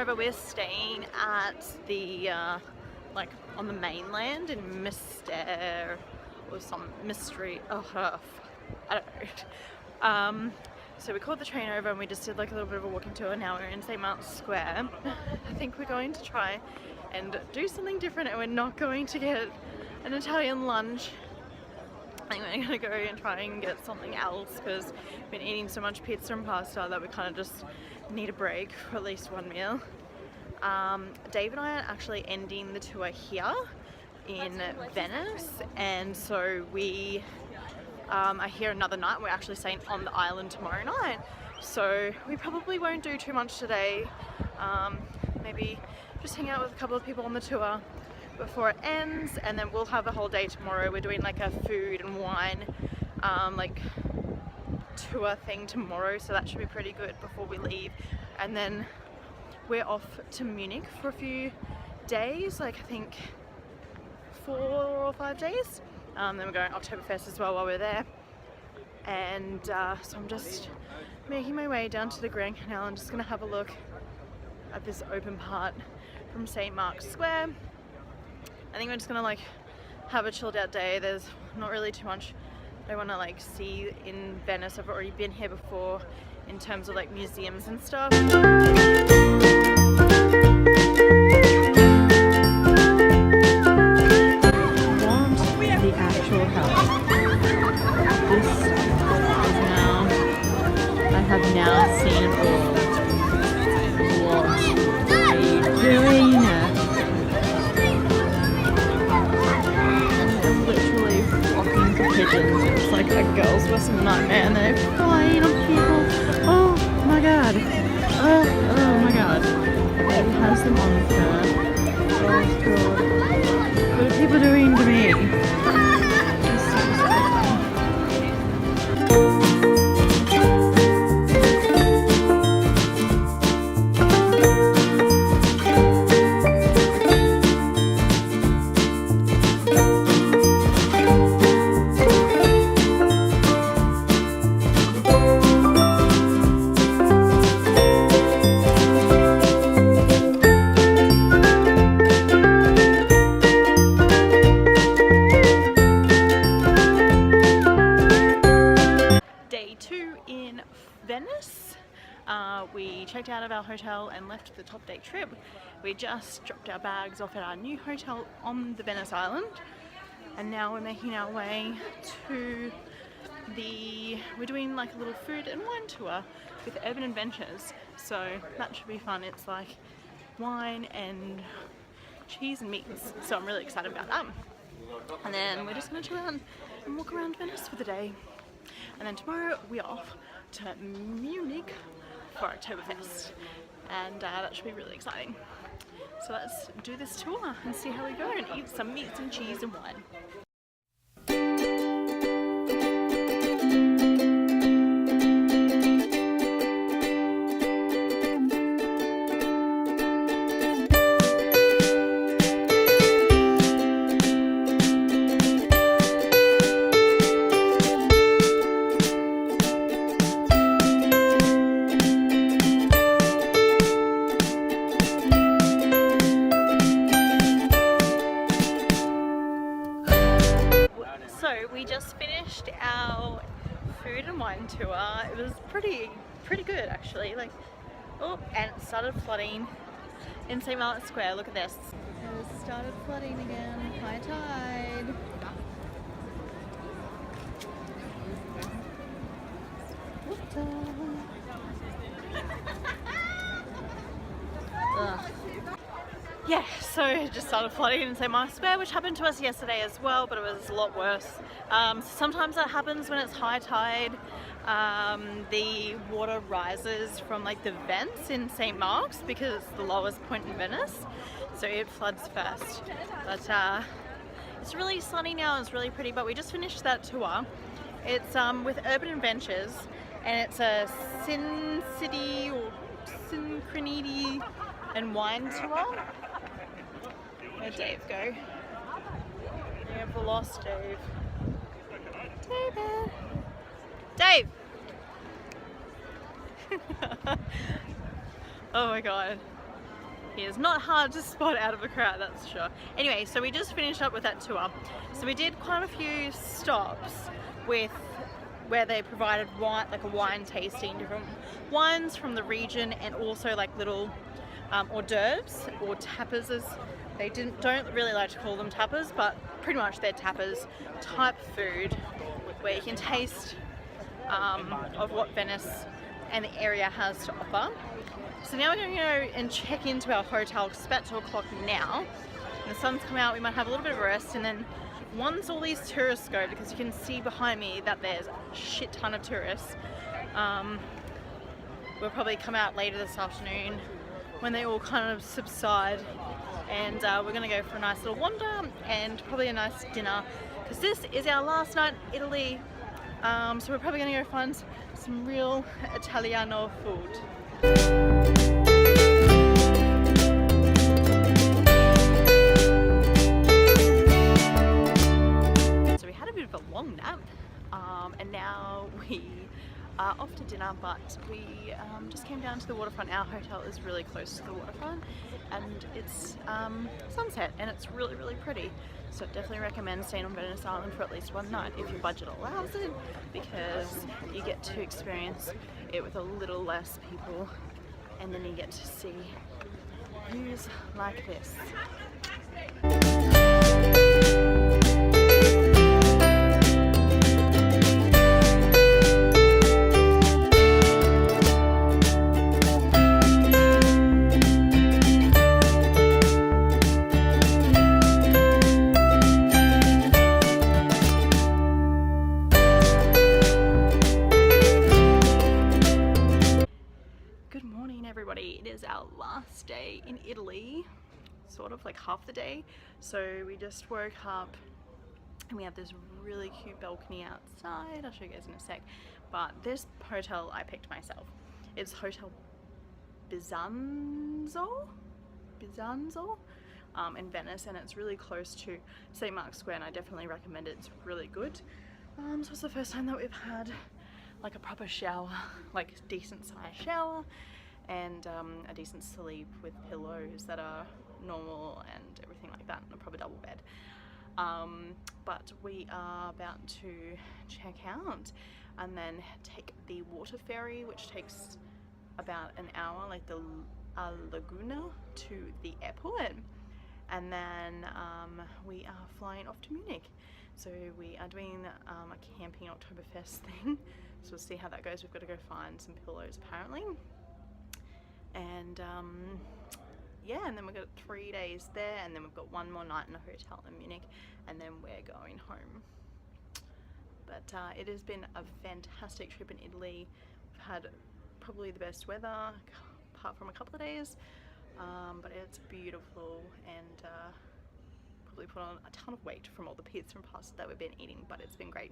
over, we're staying at the like on the mainland in Mr. or some mystery. I don't know. So we called the train over and we just did like a little bit of a walking tour. Now we're in St. Mark's Square. I think we're going to try and do something different, and we're not going to get an Italian lunch. I think we're going to go and try and get something else because we've been eating so much pizza and pasta that we kind of just need a break for at least one meal. Dave and I are actually ending the tour here in Venice, and so we are here another night. We're actually staying on the island tomorrow night, so we probably won't do too much today. Maybe just hang out with a couple of people on the tour before it ends, and then we'll have a whole day tomorrow. We're doing like a food and wine like tour thing tomorrow, so that should be pretty good before we leave. And then we're off to Munich for a few days, like I think 4 or 5 days. Then we're going Oktoberfest as well while we're there. And so I'm just making my way down to the Grand Canal. I'm just gonna have a look at this open part from St. Mark's Square. I think we're just gonna like have a chilled out day. There's not really too much I want to like see in Venice. I've already been here before in terms of like museums and stuff. The actual house. This is now, I have now seen it all. What are you doing? Pigeons. It's like a girl's worst nightmare, and they're flying on people. Oh my god. Oh my god. It has them on fur. Oh god. What are people doing to me? It's so Venice. We checked out of our hotel and left the top day trip. We just dropped our bags off at our new hotel on the Venice Island, and now we're making our way to we're doing like a little food and wine tour with Urban Adventures, so that should be fun. It's like wine and cheese and meats, so I'm really excited about that. And then we're just going to chill out and walk around Venice for the day, and then tomorrow we're off to Munich for Oktoberfest, and that should be really exciting. So let's do this tour and see how we go and eat some meats and cheese and wine. We just finished our food and wine tour. It was pretty good actually. Like, oh, and it started flooding in St. Mark's Square. Look at this. It started flooding again. High tide. Ugh. Yeah, so it just started flooding in St. Mark's Square, which happened to us yesterday as well, but it was a lot worse. Sometimes that happens when it's high tide. The water rises from like the vents in St. Mark's because it's the lowest point in Venice, so it floods first. But it's really sunny now, it's really pretty, but we just finished that tour. It's with Urban Adventures, and it's a Sin City or Synchronity and wine tour. Where'd Dave go? We have lost Dave. Dave! Oh my god. He is not hard to spot out of a crowd, that's for sure. Anyway, so we just finished up with that tour. So we did quite a few stops with where they provided wine, like a wine tasting, different wines from the region, and also like little hors d'oeuvres or tapas, as they don't really like to call them tapas, but pretty much they're tapas type food where you can taste of what Venice and the area has to offer. So now we're going to go and check into our hotel because it's about 2 o'clock now. And the sun's come out, we might have a little bit of a rest, and then once all these tourists go, because you can see behind me that there's a shit ton of tourists, we'll probably come out later this afternoon when they all kind of subside, and we're going to go for a nice little wander and probably a nice dinner, because this is our last night in Italy. So we're probably going to go find some real Italiano food. So we had a bit of a long nap, and now we are off to dinner, but we just came down to the waterfront. Our hotel is really close to the waterfront, and it's sunset, and it's really, really pretty. So definitely recommend staying on Venice Island for at least one night if your budget allows it, because you get to experience it with a little less people, and then you get to see views like this. Everybody, it is our last day in Italy, sort of like half the day. So we just woke up and we have this really cute balcony outside. I'll show you guys in a sec, but this hotel I picked myself. It's Hotel Bizzanzo in Venice, and it's really close to St. Mark's Square, and I definitely recommend it. It's really good. So it's the first time that we've had like a proper shower, like decent sized shower, and a decent sleep with pillows that are normal and everything like that, and a proper double bed. But we are about to check out and then take the water ferry, which takes about an hour, like the Laguna, to the airport, and then we are flying off to Munich. So we are doing a camping Oktoberfest thing, so we'll see how that goes. We've got to go find some pillows apparently. And yeah, and then we've got 3 days there, and then we've got one more night in a hotel in Munich, and then we're going home. But it has been a fantastic trip in Italy. We've had probably the best weather, apart from a couple of days, but it's beautiful, and probably put on a ton of weight from all the pizza and pasta that we've been eating, but it's been great.